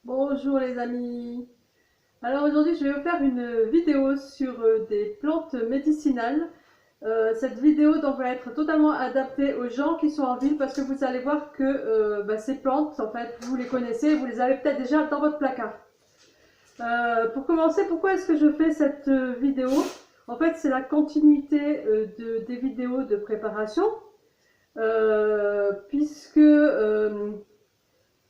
Bonjour les amis. Alors aujourd'hui je vais vous faire une vidéo sur des plantes médicinales. Cette vidéo donc va être totalement adaptée aux gens qui sont en ville parce que vous allez voir que ces plantes en fait vous les connaissez, vous les avez peut-être déjà dans votre placard. Pour commencer, pourquoi est-ce que je fais cette vidéo? En fait c'est la continuité des vidéos de préparation puisque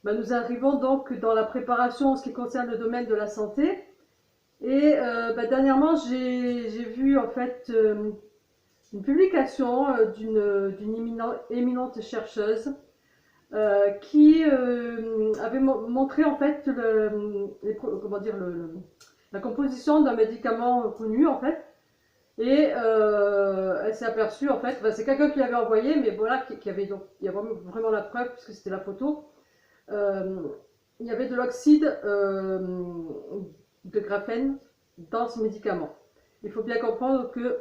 nous arrivons donc dans la préparation en ce qui concerne le domaine de la santé. Et dernièrement, j'ai vu en fait une publication d'une éminente chercheuse qui avait montré en fait comment dire, la composition d'un médicament connu en fait. Et elle s'est aperçue en fait, c'est quelqu'un qui l'avait envoyé, mais voilà, qui avait donc, il y a vraiment la preuve puisque c'était la photo. Euh, il y avait de l'oxyde de graphène dans ce médicament. Il faut bien comprendre que,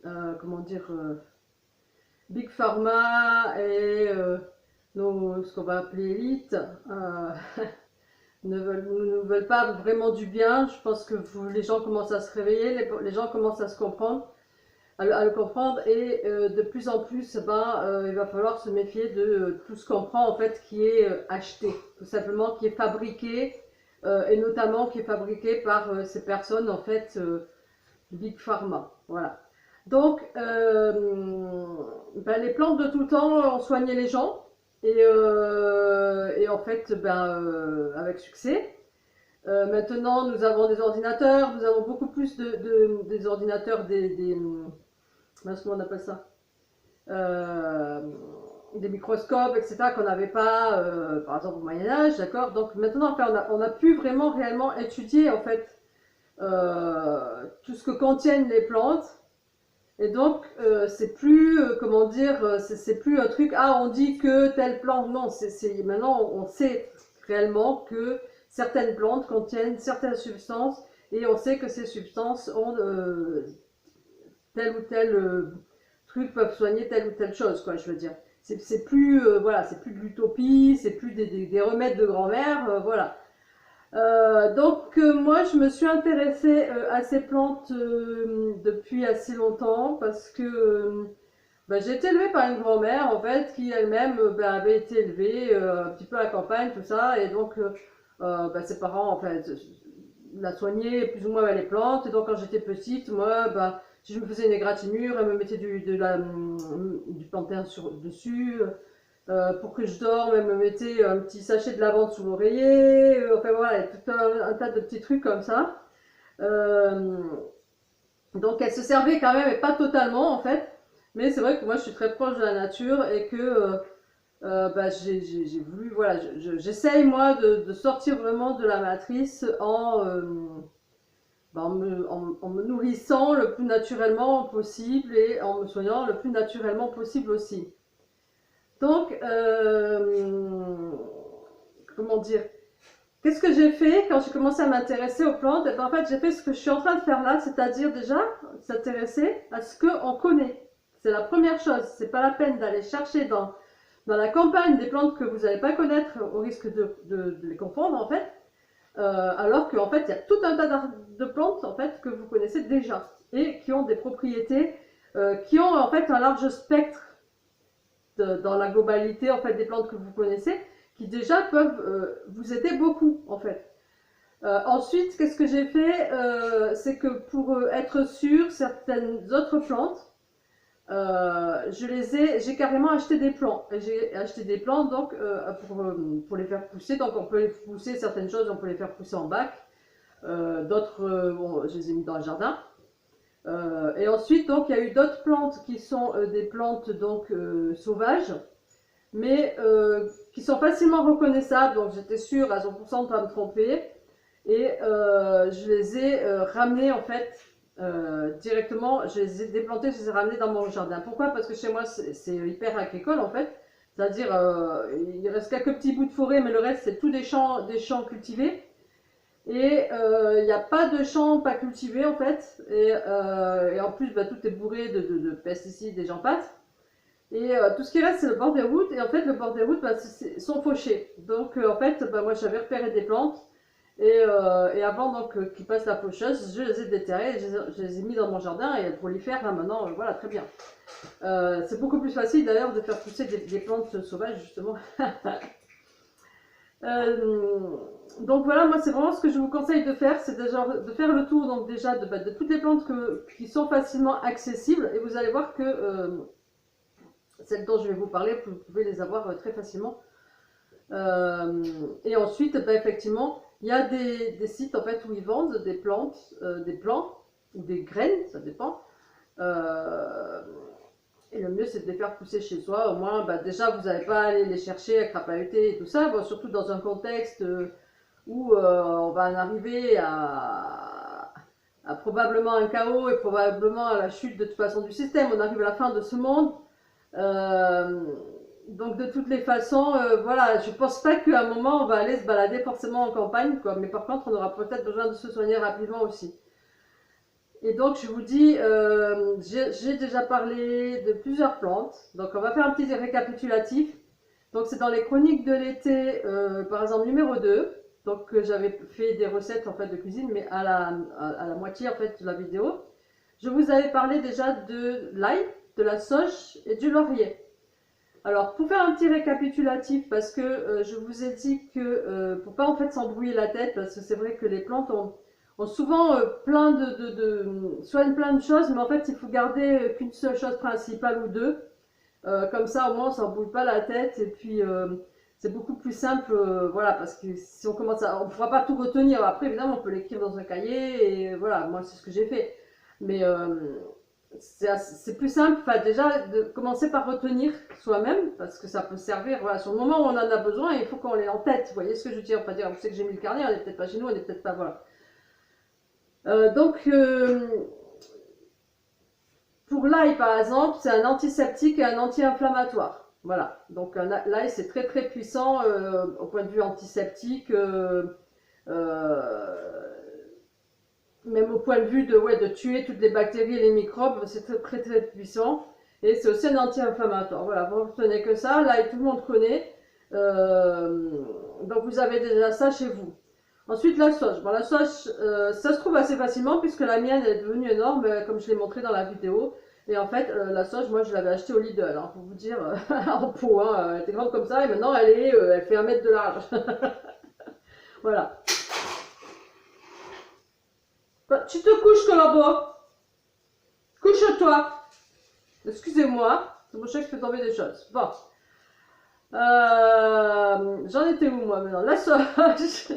comment dire, Big Pharma et ce qu'on va appeler élite ne veulent pas vraiment du bien. Je pense que les gens commencent à se réveiller, les gens commencent à se comprendre, à le comprendre, et de plus en plus, il va falloir se méfier de tout ce qu'on prend en fait qui est acheté, tout simplement, qui est fabriqué, et notamment qui est fabriqué par ces personnes en fait Big Pharma. Voilà. Donc, les plantes de tout temps ont soigné les gens et en fait, avec succès. Maintenant, nous avons des ordinateurs, nous avons beaucoup plus des ordinateurs, comment on appelle ça, euh, des microscopes, etc., qu'on n'avait pas, par exemple, au Moyen-Âge, d'accord. Donc maintenant, enfin, on a pu vraiment réellement étudier, en fait, tout ce que contiennent les plantes. Et donc, c'est plus, comment dire, c'est plus un truc, ah, on dit que telle plante, non, maintenant, on sait réellement que certaines plantes contiennent certaines substances, et on sait que ces substances ont tel ou tel truc, peuvent soigner telle ou telle chose, quoi, je veux dire. C'est plus, voilà, c'est plus de l'utopie, c'est plus des remèdes de grand-mère, voilà. Moi je me suis intéressée à ces plantes depuis assez longtemps parce que j'ai été élevée par une grand-mère en fait qui elle-même avait été élevée un petit peu à la campagne, tout ça, et donc ses parents en fait la soignaient plus ou moins avec les plantes. Et donc quand j'étais petite, moi si je me faisais une égratignure, elle me mettait du plantain dessus. Pour que je dorme, elle me mettait un petit sachet de lavande sous l'oreiller. Enfin voilà, tout un tas de petits trucs comme ça. Euh, donc elle se servait quand même, et pas totalement en fait. Mais c'est vrai que moi je suis très proche de la nature et que j'ai voulu, voilà, j'essaye moi de sortir vraiment de la matrice en me nourrissant le plus naturellement possible et en me soignant le plus naturellement possible aussi. Donc, comment dire, qu'est-ce que j'ai fait quand j'ai commencé à m'intéresser aux plantes? Et en fait, j'ai fait ce que je suis en train de faire là, c'est-à-dire déjà s'intéresser à ce qu'on connaît. C'est la première chose. C'est pas la peine d'aller chercher dans la campagne des plantes que vous n'allez pas connaître au risque de les confondre en fait. Alors qu'en fait, il y a tout un tas de plantes en fait que vous connaissez déjà et qui ont des propriétés, qui ont en fait un large spectre dans la globalité en fait des plantes que vous connaissez, qui déjà peuvent vous aider beaucoup en fait. Ensuite, qu'est-ce que j'ai fait? C'est que pour être sûr, certaines autres plantes, j'ai carrément acheté des plants. J'ai acheté des plants donc pour les faire pousser. Donc on peut les pousser, certaines choses, on peut les faire pousser en bac. D'autres, bon, je les ai mis dans le jardin. Et ensuite, donc, il y a eu d'autres plantes qui sont des plantes donc sauvages, mais qui sont facilement reconnaissables. Donc, j'étais sûre à 100% de ne pas me tromper. Et je les ai ramenées en fait directement. Je les ai déplantées, je les ai ramenées dans mon jardin. Pourquoi? Parce que chez moi, c'est hyper agricole en fait. C'est-à-dire, il reste quelques petits bouts de forêt, mais le reste, c'est tout des champs cultivés. Et il n'y a pas de champs pas cultivés en fait. Et en plus, tout est bourré de pesticides et j'en passe. Et tout ce qui reste, c'est le bord des routes. Et en fait, le bord des routes, bah, sont fauchés. Donc, en fait, bah, moi, j'avais repéré des plantes. Et avant donc qu'ils passent la faucheuse, je les ai déterrées, je les ai mis dans mon jardin et elles prolifèrent là maintenant, voilà, très bien. C'est beaucoup plus facile d'ailleurs de faire pousser des plantes sauvages justement. Euh, donc voilà, moi c'est vraiment ce que je vous conseille de faire, c'est de faire le tour donc déjà de toutes les plantes qui sont facilement accessibles et vous allez voir que celles dont je vais vous parler, vous pouvez les avoir très facilement. Et ensuite, bah, effectivement, il y a des sites en fait où ils vendent des plantes, des plants ou des graines, ça dépend. Euh, et le mieux c'est de les faire pousser chez soi. Au moins, bah, déjà vous n'allez pas aller les chercher à crapahuter et tout ça. Bon, surtout dans un contexte où on va en arriver à probablement un chaos et probablement à la chute de toute façon du système. On arrive à la fin de ce monde. Euh, donc de toutes les façons, voilà, je pense pas qu'à un moment on va aller se balader forcément en campagne, quoi. Mais par contre, on aura peut-être besoin de se soigner rapidement aussi. Et donc je vous dis, j'ai déjà parlé de plusieurs plantes. Donc on va faire un petit récapitulatif. Donc c'est dans les chroniques de l'été, par exemple numéro 2. Donc j'avais fait des recettes en fait de cuisine, mais à la moitié en fait de la vidéo. Je vous avais parlé déjà de l'ail, de la sauge et du laurier. Alors, pour faire un petit récapitulatif, parce que je vous ai dit que pour pas en fait s'embrouiller la tête, parce que c'est vrai que les plantes ont souvent plein soignent plein de choses, mais en fait il faut garder qu'une seule chose principale ou deux. Comme ça au moins on s'embrouille pas la tête et puis c'est beaucoup plus simple, voilà, parce que si on commence on ne pourra pas tout retenir. Après évidemment on peut l'écrire dans un cahier et voilà, moi c'est ce que j'ai fait. Mais c'est plus simple, enfin, déjà de commencer par retenir soi-même, parce que ça peut servir, voilà, sur le moment où on en a besoin, il faut qu'on l'ait en tête, vous voyez ce que je veux dire, pas dire, vous savez que j'ai mis le carnet, on n'est peut-être pas chez nous, on n'est peut-être pas, voilà. Donc, pour l'ail par exemple, c'est un antiseptique et un anti-inflammatoire, voilà, donc l'ail c'est très très puissant au point de vue antiseptique, euh, même au point de vue de tuer toutes les bactéries et les microbes, c'est très, très très puissant. Et c'est aussi un anti-inflammatoire. Voilà, vous ne retenez que ça. Là, tout le monde connaît. Euh, donc vous avez déjà ça chez vous. Ensuite, la sauge. Bon, la sauge, ça se trouve assez facilement puisque la mienne est devenue énorme, comme je l'ai montré dans la vidéo. Et en fait, la sauge, moi, je l'avais achetée au Lidl, hein, pour vous dire, en pot. Hein, elle était grande comme ça et maintenant, elle fait 1 mètre de large. Voilà. Bah, tu te couches, Colombo. Couche-toi. Excusez-moi, c'est mon chat qui fait tomber des choses. Bon. J'en étais où moi maintenant? La sauge.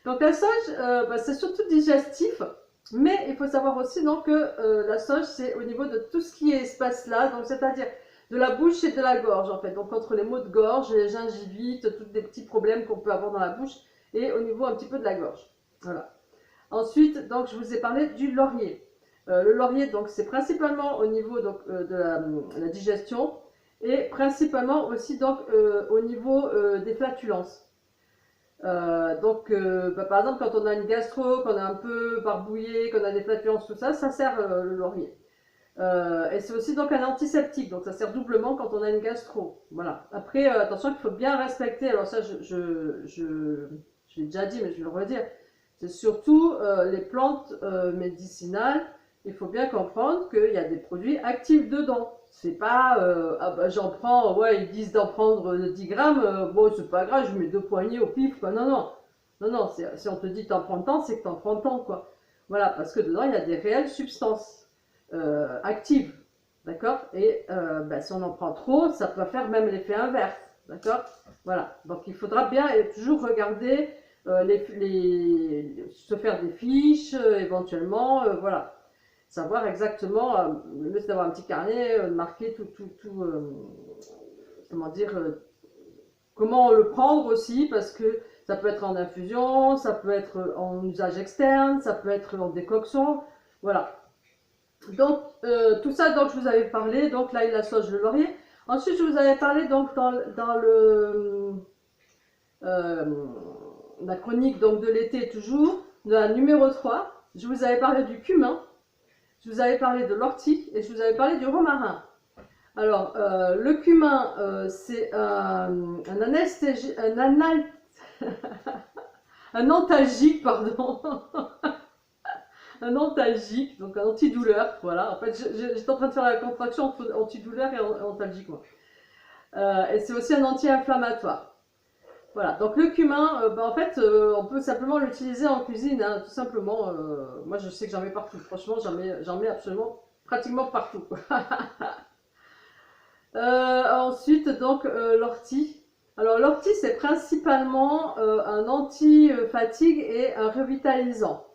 Donc la sauge, bah, c'est surtout digestif. Mais il faut savoir aussi donc, que la sauge, c'est au niveau de tout ce qui est espace là. Donc c'est-à-dire de la bouche et de la gorge en fait. Donc entre les maux de gorge, les gingivites, tous des petits problèmes qu'on peut avoir dans la bouche. Et au niveau un petit peu de la gorge. Voilà. Ensuite, donc, je vous ai parlé du laurier. Le laurier, donc, c'est principalement au niveau donc, de la digestion et principalement aussi donc, au niveau des flatulences. Bah, par exemple, quand on a une gastro, qu'on a un peu barbouillé, qu'on a des flatulences, tout ça, ça sert le laurier. Et c'est aussi donc un antiseptique, donc ça sert doublement quand on a une gastro. Voilà. Après, attention qu'il faut bien respecter, alors ça je l'ai déjà dit, mais je vais le redire, c'est surtout les plantes médicinales. Il faut bien comprendre qu'il y a des produits actifs dedans. C'est pas, ah bah j'en prends, ouais, ils disent d'en prendre 10 grammes, bon, c'est pas grave, je mets 2 poignées au pif, quoi. Non, non, non, non, si on te dit t'en prends tant, c'est que t'en prends tant, quoi. Voilà, parce que dedans, il y a des réelles substances actives, d'accord. Et bah, si on en prend trop, ça peut faire même l'effet inverse, d'accord. Voilà, donc il faudra bien toujours regarder se faire des fiches éventuellement, voilà. Savoir exactement, le mieux c'est d'avoir un petit carnet, marquer tout comment dire, comment le prendre aussi, parce que ça peut être en infusion, ça peut être en usage externe, ça peut être en décoction, voilà. Donc tout ça, donc je vous avais parlé, donc là il la sauge, le laurier. Ensuite je vous avais parlé donc dans euh, la chronique donc, de l'été toujours, de la numéro 3, je vous avais parlé du cumin, je vous avais parlé de l'ortie et je vous avais parlé du romarin. Alors, le cumin, c'est un anesthésique, un antalgique, pardon, un antalgique, donc un antidouleur, voilà. En fait, j'étais en train de faire la contraction entre antidouleur et antalgique, moi. Et c'est aussi un anti-inflammatoire. Voilà, donc le cumin, bah, en fait, on peut simplement l'utiliser en cuisine, hein, tout simplement. Moi, je sais que j'en mets partout. Franchement, j'en mets absolument pratiquement partout. Ensuite, donc, l'ortie. Alors, l'ortie, c'est principalement un anti-fatigue et un revitalisant.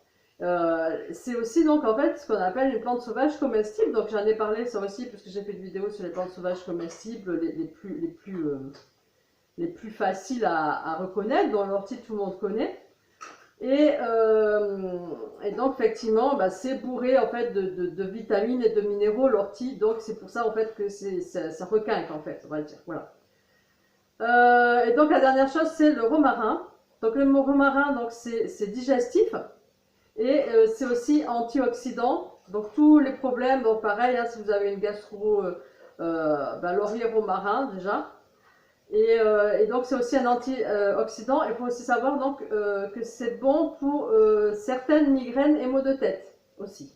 C'est aussi donc en fait ce qu'on appelle une plante sauvage comestible. Donc j'en ai parlé ça aussi parce que j'ai fait une vidéo sur les plantes sauvages comestibles les plus faciles à reconnaître, dont l'ortie tout le monde connaît. Et donc effectivement, bah, c'est bourré en fait de vitamines et de minéraux l'ortie. Donc c'est pour ça en fait que ça requinque en fait, on va dire. Voilà. Et donc la dernière chose c'est le romarin. Donc le romarin donc c'est digestif. Et c'est aussi antioxydant. Donc tous les problèmes, donc pareil, hein, si vous avez une gastro, ben, laurier romarin déjà. Et donc c'est aussi un antioxydant. Il faut aussi savoir donc que c'est bon pour certaines migraines et maux de tête aussi.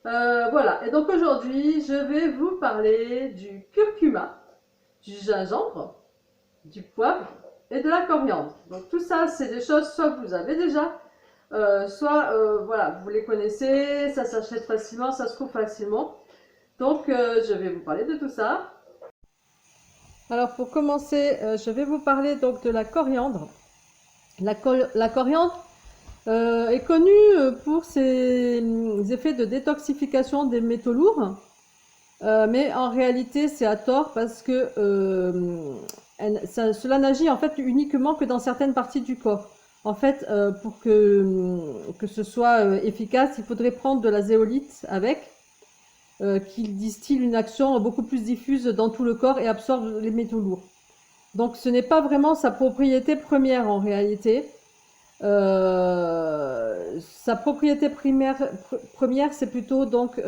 Voilà. Et donc aujourd'hui, je vais vous parler du curcuma, du gingembre, du poivre et de la coriandre. Donc tout ça, c'est des choses soit que vous avez déjà, soit voilà, vous les connaissez, ça s'achète facilement, ça se trouve facilement. Donc je vais vous parler de tout ça. Alors pour commencer, je vais vous parler donc de la coriandre. La coriandre est connue pour ses effets de détoxification des métaux lourds, mais en réalité c'est à tort parce que cela n'agit en fait uniquement que dans certaines parties du corps. En fait, pour que ce soit efficace, il faudrait prendre de la zéolite avec, qui distille une action beaucoup plus diffuse dans tout le corps et absorbe les métaux lourds. Donc ce n'est pas vraiment sa propriété première en réalité. Sa propriété première, c'est plutôt donc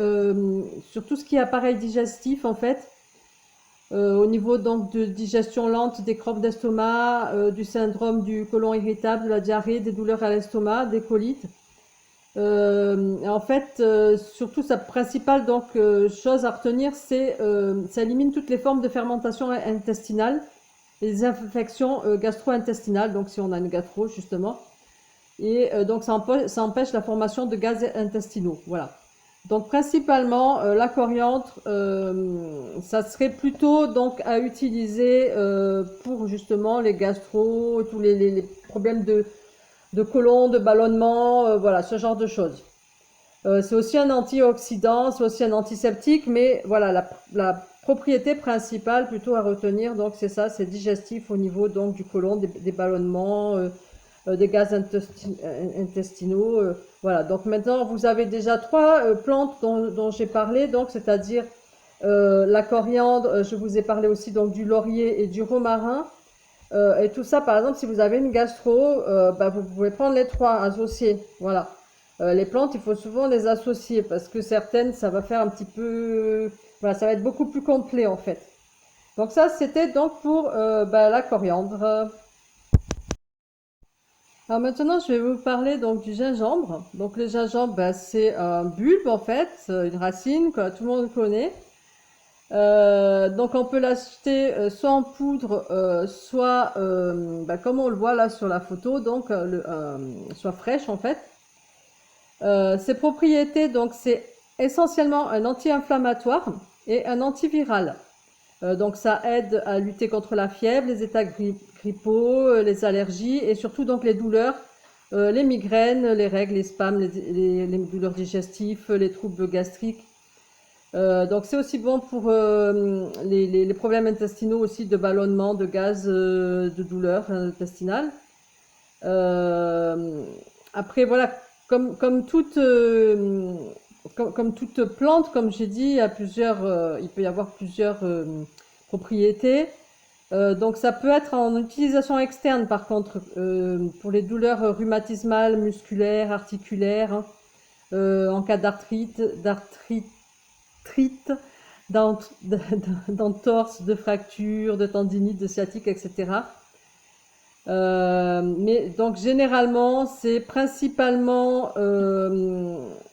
sur tout ce qui est appareil digestif en fait, au niveau donc de digestion lente, des crampes d'estomac, du syndrome du côlon irritable, de la diarrhée, des douleurs à l'estomac, des colites. En fait, surtout sa principale donc chose à retenir, c'est ça élimine toutes les formes de fermentation intestinale, les infections gastro-intestinales, donc si on a une gastro justement, et donc ça empêche la formation de gaz intestinaux. Voilà. Donc principalement la coriandre, ça serait plutôt donc à utiliser pour justement les gastro, tous les problèmes de côlon, de ballonnement, voilà, ce genre de choses. C'est aussi un antioxydant, c'est aussi un antiseptique, mais voilà, la propriété principale plutôt à retenir, donc c'est ça, c'est digestif au niveau donc du côlon, des ballonnements, des gaz intestinaux. Voilà, donc maintenant vous avez déjà trois plantes dont j'ai parlé, donc c'est-à-dire la coriandre, je vous ai parlé aussi donc du laurier et du romarin. Et tout ça, par exemple, si vous avez une gastro, bah, vous pouvez prendre les trois associés. Voilà. Les plantes, il faut souvent les associer parce que certaines, ça va faire un petit peu. Voilà, ça va être beaucoup plus complet en fait. Donc, ça, c'était donc pour bah, la coriandre. Alors maintenant, je vais vous parler donc du gingembre. Donc, le gingembre, bah, c'est un bulbe en fait, une racine que tout le monde connaît. Donc on peut l'acheter soit en poudre, soit bah, comme on le voit là sur la photo, donc soit fraîche en fait. Ses propriétés, donc c'est essentiellement un anti-inflammatoire et un antiviral. Donc ça aide à lutter contre la fièvre, les états grippaux, les allergies et surtout donc les douleurs, les migraines, les règles, les spasmes, les douleurs digestives, les troubles gastriques. Donc c'est aussi bon pour les problèmes intestinaux aussi de ballonnement, de gaz, de douleur intestinale. Euh, Après voilà, comme toute comme toute plante, comme j'ai dit, il peut y avoir plusieurs propriétés. Donc ça peut être en utilisation externe par contre pour les douleurs rhumatismales, musculaires, articulaires, hein, en cas d'arthrite, d'entorses, de fractures, de tendinites, de sciatique, etc. Mais donc généralement, c'est principalement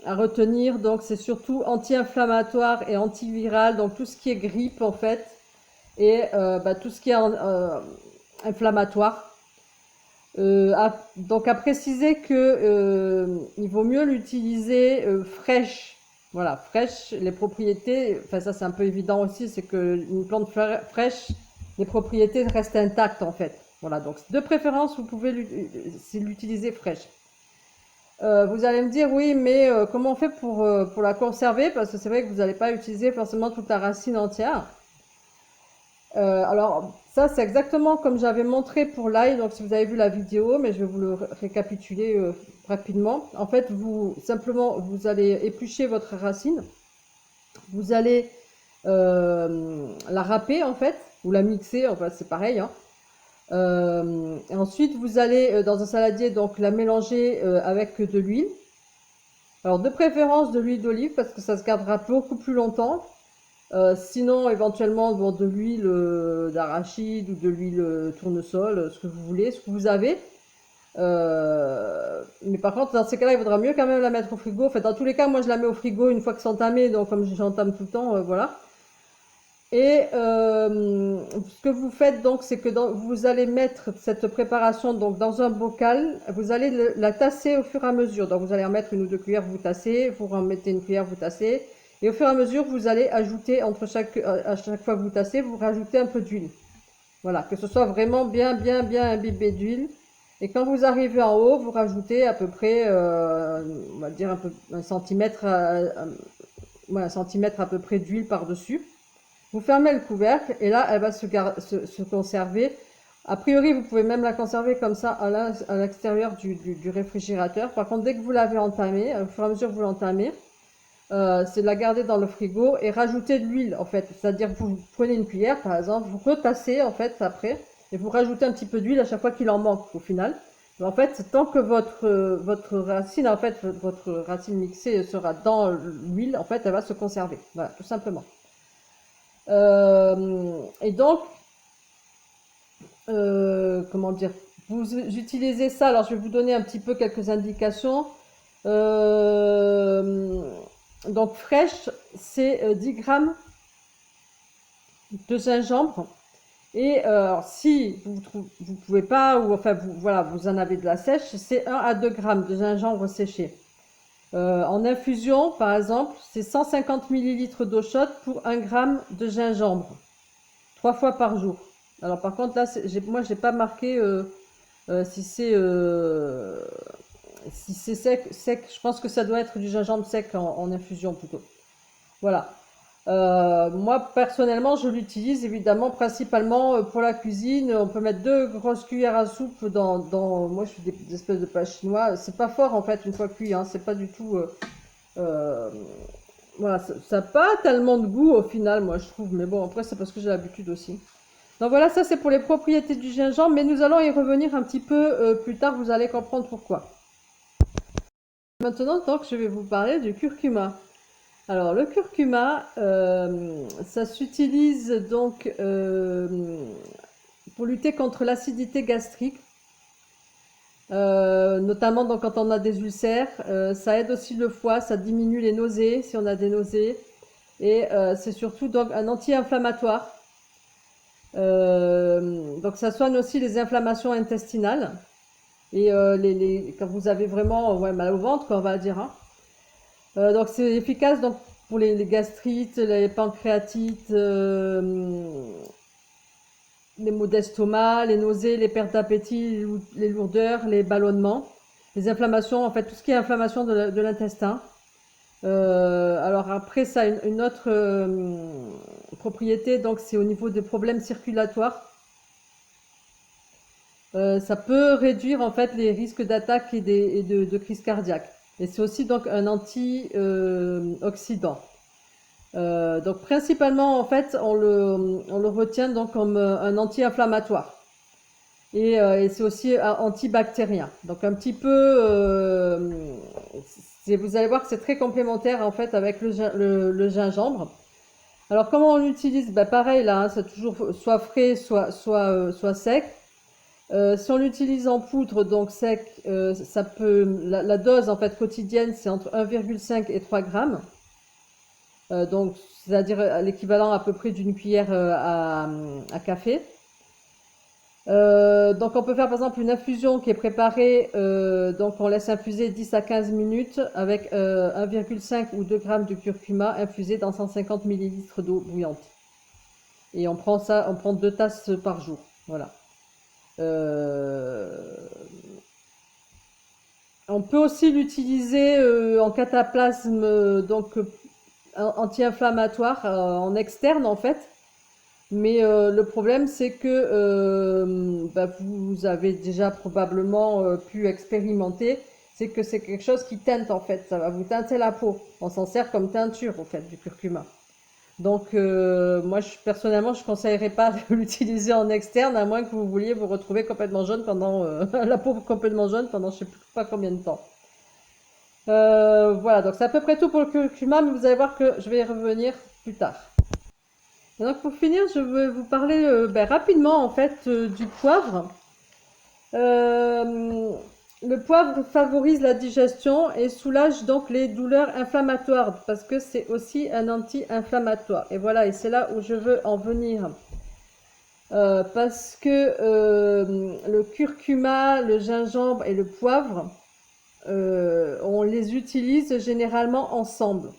à retenir. Donc c'est surtout anti-inflammatoire et antiviral. Donc tout ce qui est grippe en fait et tout ce qui est inflammatoire. Donc à préciser que il vaut mieux l'utiliser fraîche. Voilà, fraîche, les propriétés, enfin ça c'est un peu évident aussi, c'est que une plante fraîche, les propriétés restent intactes en fait. Voilà, donc de préférence vous pouvez l'utiliser fraîche. Vous allez me dire oui, mais comment on fait pour la conserver? Parce que c'est vrai que vous n'allez pas utiliser forcément toute la racine entière. Alors, ça, c'est exactement comme j'avais montré pour l'ail. Donc, si vous avez vu la vidéo, mais je vais vous le récapituler rapidement. En fait, simplement, vous allez éplucher votre racine. Vous allez la râper, en fait, ou la mixer. Enfin, c'est pareil, hein. Et ensuite, vous allez, dans un saladier, donc la mélanger avec de l'huile. Alors, de préférence de l'huile d'olive, parce que ça se gardera beaucoup plus longtemps. Sinon, éventuellement, bon, de l'huile d'arachide ou de l'huile tournesol, ce que vous voulez, ce que vous avez. Mais par contre, dans ces cas-là, il vaudra mieux quand même la mettre au frigo. Enfin, dans tous les cas, moi, je la mets au frigo une fois que c'est entamé. Donc, comme j'entame tout le temps, voilà. Et ce que vous faites, donc, c'est que vous allez mettre cette préparation donc, dans un bocal. Vous allez la tasser au fur et à mesure. Donc, vous allez en mettre une ou deux cuillères, vous tassez. Vous en mettez une cuillère, vous tassez. Et au fur et à mesure, vous allez ajouter, à chaque fois que vous tassez, vous rajoutez un peu d'huile. Voilà, que ce soit vraiment bien imbibé d'huile. Et quand vous arrivez en haut, vous rajoutez à peu près, on va dire un centimètre à peu près d'huile par-dessus. Vous fermez le couvercle et là, elle va se conserver. A priori, vous pouvez même la conserver comme ça à l'extérieur du réfrigérateur. Par contre, dès que vous l'avez entamée, au fur et à mesure que vous l'entamez, c'est de la garder dans le frigo et rajouter de l'huile en fait. C'est-à-dire que vous prenez une cuillère par exemple, vous retassez en fait après et vous rajoutez un petit peu d'huile à chaque fois qu'il en manque au final. Et en fait, tant que votre racine en fait, votre racine mixée sera dans l'huile, en fait, elle va se conserver. Voilà, tout simplement. Et donc, comment dire, vous utilisez ça. Alors, je vais vous donner un petit peu quelques indications. Donc fraîche, c'est 10 grammes de gingembre. Et si vous pouvez pas, ou enfin voilà, vous en avez de la sèche, c'est 1 à 2 grammes de gingembre séché. En infusion, par exemple, c'est 150 millilitres d'eau chaude pour 1 gramme de gingembre, 3 fois par jour. Alors par contre là, moi j'ai pas marqué si c'est sec, je pense que ça doit être du gingembre sec en infusion plutôt. Voilà. Moi personnellement, je l'utilise évidemment principalement pour la cuisine. On peut mettre 2 grosses cuillères à soupe moi je fais des espèces de plats chinois. C'est pas fort en fait une fois cuit, hein. C'est pas du tout. Voilà, ça n'a pas tellement de goût au final, moi je trouve. Mais bon, après c'est parce que j'ai l'habitude aussi. Donc voilà, ça c'est pour les propriétés du gingembre, mais nous allons y revenir un petit peu plus tard. Vous allez comprendre pourquoi. Maintenant, donc, je vais vous parler du curcuma. Alors, le curcuma, ça s'utilise donc pour lutter contre l'acidité gastrique, notamment donc, quand on a des ulcères. Ça aide aussi le foie, ça diminue les nausées si on a des nausées. Et c'est surtout donc un anti-inflammatoire. Donc, ça soigne aussi les inflammations intestinales. Et quand vous avez vraiment mal au ventre, on va dire, hein. Donc c'est efficace donc, pour les gastrites, les pancréatites, les maux d'estomac, les nausées, les pertes d'appétit, les lourdeurs, les ballonnements, les inflammations, en fait tout ce qui est inflammation de l'intestin. Alors après ça, une autre propriété, donc c'est au niveau des problèmes circulatoires. Ça peut réduire en fait les risques d'attaque et de crise cardiaque. Et c'est aussi donc un antioxydant. Donc principalement en fait on le retient donc comme un anti-inflammatoire. Et c'est aussi antibactérien. Donc un petit peu, vous allez voir que c'est très complémentaire en fait avec le gingembre. Alors comment on l'utilise? Bah, pareil là, hein, c'est toujours soit frais, soit sec. Si on l'utilise en poudre, donc sec, ça peut, la dose en fait quotidienne, c'est entre 1,5 et 3 grammes. Donc, c'est-à-dire l'équivalent à peu près d'une cuillère à café. Donc on peut faire par exemple une infusion qui est préparée, donc on laisse infuser 10 à 15 minutes avec 1,5 ou 2 grammes de curcuma infusé dans 150 millilitres d'eau bouillante. Et on prend ça, on prend 2 tasses par jour. Voilà. Euh, on peut aussi l'utiliser en cataplasme, donc anti-inflammatoire en externe en fait. Mais le problème, c'est que bah, vous avez déjà probablement pu expérimenter, c'est que c'est quelque chose qui teinte en fait, ça va vous teinter la peau. On s'en sert comme teinture en fait du curcuma. Donc moi, personnellement, je ne conseillerais pas de l'utiliser en externe, à moins que vous vouliez vous retrouver complètement jaune pendant la peau complètement jaune pendant je sais pas combien de temps. Voilà, donc c'est à peu près tout pour le curcuma, mais vous allez voir que je vais y revenir plus tard. Et donc pour finir, je vais vous parler rapidement en fait du poivre. Euh, le poivre favorise la digestion et soulage donc les douleurs inflammatoires parce que c'est aussi un anti-inflammatoire. Et voilà, et c'est là où je veux en venir. Parce que le curcuma, le gingembre et le poivre, on les utilise généralement ensemble.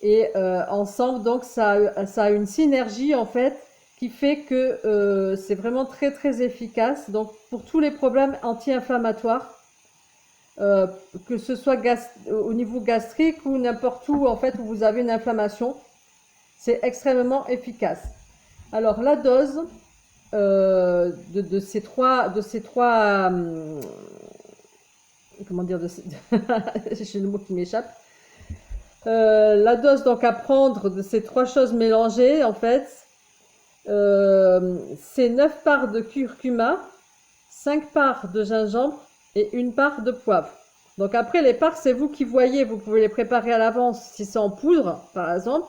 Et ensemble, donc, ça a une synergie, en fait, qui fait que c'est vraiment très, très efficace. Donc, pour tous les problèmes anti-inflammatoires, euh, que ce soit au niveau gastrique ou n'importe où, en fait, où vous avez une inflammation, c'est extrêmement efficace. Alors, la dose de ces trois comment dire, j'ai le mot qui m'échappe. La dose donc à prendre de ces trois choses mélangées, en fait, c'est 9 parts de curcuma, 5 parts de gingembre et une part de poivre. Donc après, les parts, c'est vous qui voyez. Vous pouvez les préparer à l'avance si c'est en poudre, par exemple.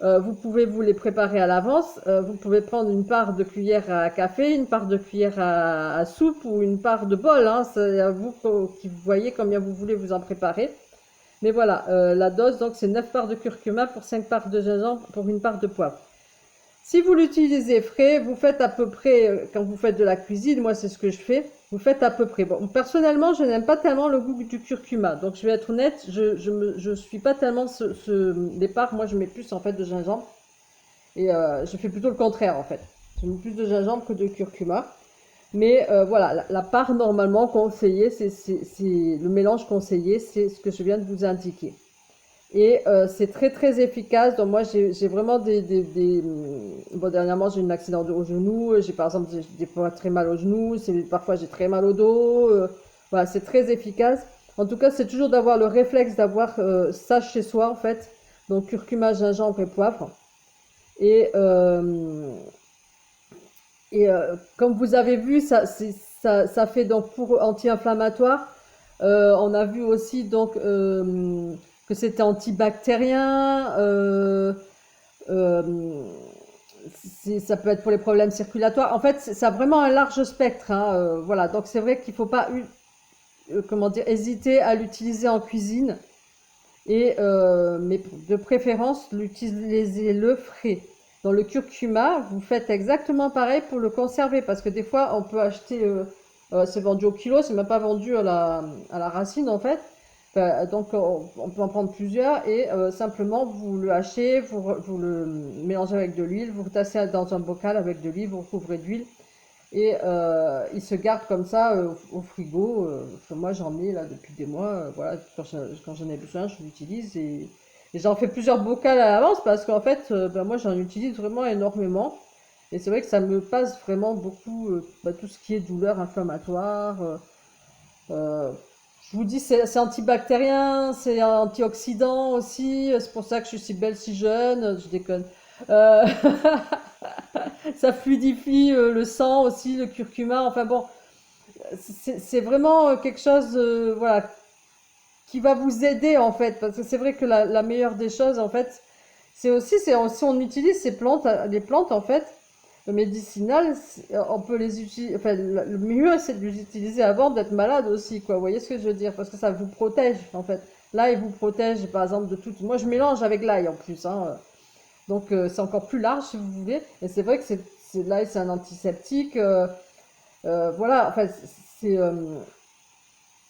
Vous pouvez vous les préparer à l'avance. Vous pouvez prendre une part de cuillère à café, une part de cuillère à soupe ou une part de bol. Hein. C'est à vous qui voyez combien vous voulez vous en préparer. Mais voilà, la dose, donc c'est 9 parts de curcuma pour 5 parts de gingembre pour une part de poivre. Si vous l'utilisez frais, vous faites à peu près, quand vous faites de la cuisine, moi c'est ce que je fais, vous faites à peu près. Bon, personnellement, je n'aime pas tellement le goût du curcuma, donc je vais être honnête, je suis pas tellement les parts, moi je mets plus en fait de gingembre, et je fais plutôt le contraire en fait. Je mets plus de gingembre que de curcuma. Mais voilà, la part normalement conseillée, c'est le mélange conseillé, c'est ce que je viens de vous indiquer. Et c'est très très efficace. Donc moi j'ai vraiment bon, dernièrement j'ai eu un accident au genou. J'ai par exemple des fois très mal au genou. Parfois j'ai très mal au dos. Voilà, c'est très efficace. En tout cas, c'est toujours d'avoir le réflexe d'avoir ça chez soi en fait. Donc curcuma, gingembre et poivre. Et comme vous avez vu, ça fait donc pour anti-inflammatoire. On a vu aussi donc que c'était antibactérien. Euh, Ça peut être pour les problèmes circulatoires. En fait, ça a vraiment un large spectre. Hein, voilà. Donc c'est vrai qu'il ne faut pas comment dire, hésiter à l'utiliser en cuisine. Mais de préférence, utilisez-le frais. Dans le curcuma, vous faites exactement pareil pour le conserver, parce que des fois, on peut acheter, c'est vendu au kilo, c'est même pas vendu à la racine en fait. Donc, on peut en prendre plusieurs et simplement vous le hachez, vous le mélangez avec de l'huile, vous le tassez dans un bocal avec de l'huile, vous recouvrez d'huile et il se garde comme ça au frigo. Moi j'en ai là depuis des mois. Voilà, quand j'en ai besoin, je l'utilise et j'en fais plusieurs bocals à l'avance parce qu'en fait, moi j'en utilise vraiment énormément. Et c'est vrai que ça me passe vraiment beaucoup tout ce qui est douleur inflammatoire. Je vous dis, c'est antibactérien, c'est antioxydant aussi. C'est pour ça que je suis si belle, si jeune. Je déconne. Euh, Ça fluidifie le sang aussi, le curcuma. Enfin bon, c'est vraiment quelque chose voilà, qui va vous aider en fait. Parce que c'est vrai que la meilleure des choses en fait, C'est aussi, si on utilise ces plantes, les plantes en fait, médicinales, on peut les utiliser, enfin, le mieux c'est de les utiliser avant d'être malade aussi, quoi. Vous voyez ce que je veux dire? Parce que ça vous protège, en fait. L'ail vous protège, par exemple, de tout. Moi, je mélange avec l'ail en plus, hein. Donc, c'est encore plus large si vous voulez. Et c'est vrai que l'ail, c'est un antiseptique. Voilà, enfin, c'est,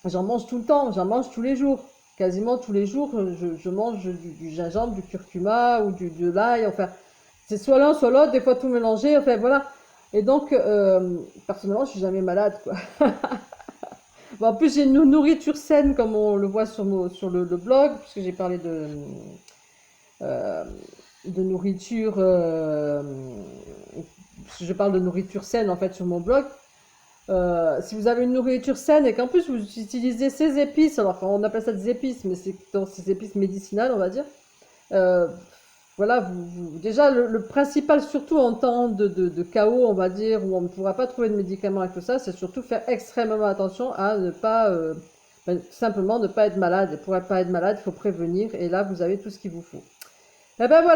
j'en mange tout le temps, j'en mange tous les jours. Quasiment tous les jours, je mange du gingembre, du curcuma ou de l'ail. Enfin, c'est soit l'un, soit l'autre, des fois tout mélangé. Enfin, voilà. Et donc, personnellement, je suis jamais malade, quoi. Bon, en plus, j'ai une nourriture saine, comme on le voit sur le blog, puisque j'ai parlé euh, de nourriture. Parce que je parle de nourriture saine, en fait, sur mon blog. Si vous avez une nourriture saine et qu'en plus vous utilisez ces épices, alors on appelle ça des épices, mais c'est dans ces épices médicinales, on va dire. euh, voilà, déjà le principal, surtout en temps de chaos, on va dire, où on ne pourra pas trouver de médicaments et tout ça, c'est surtout faire extrêmement attention à ne pas, simplement ne pas être malade. Et pour ne pas être malade, il faut prévenir, et là vous avez tout ce qu'il vous faut. Et ben voilà.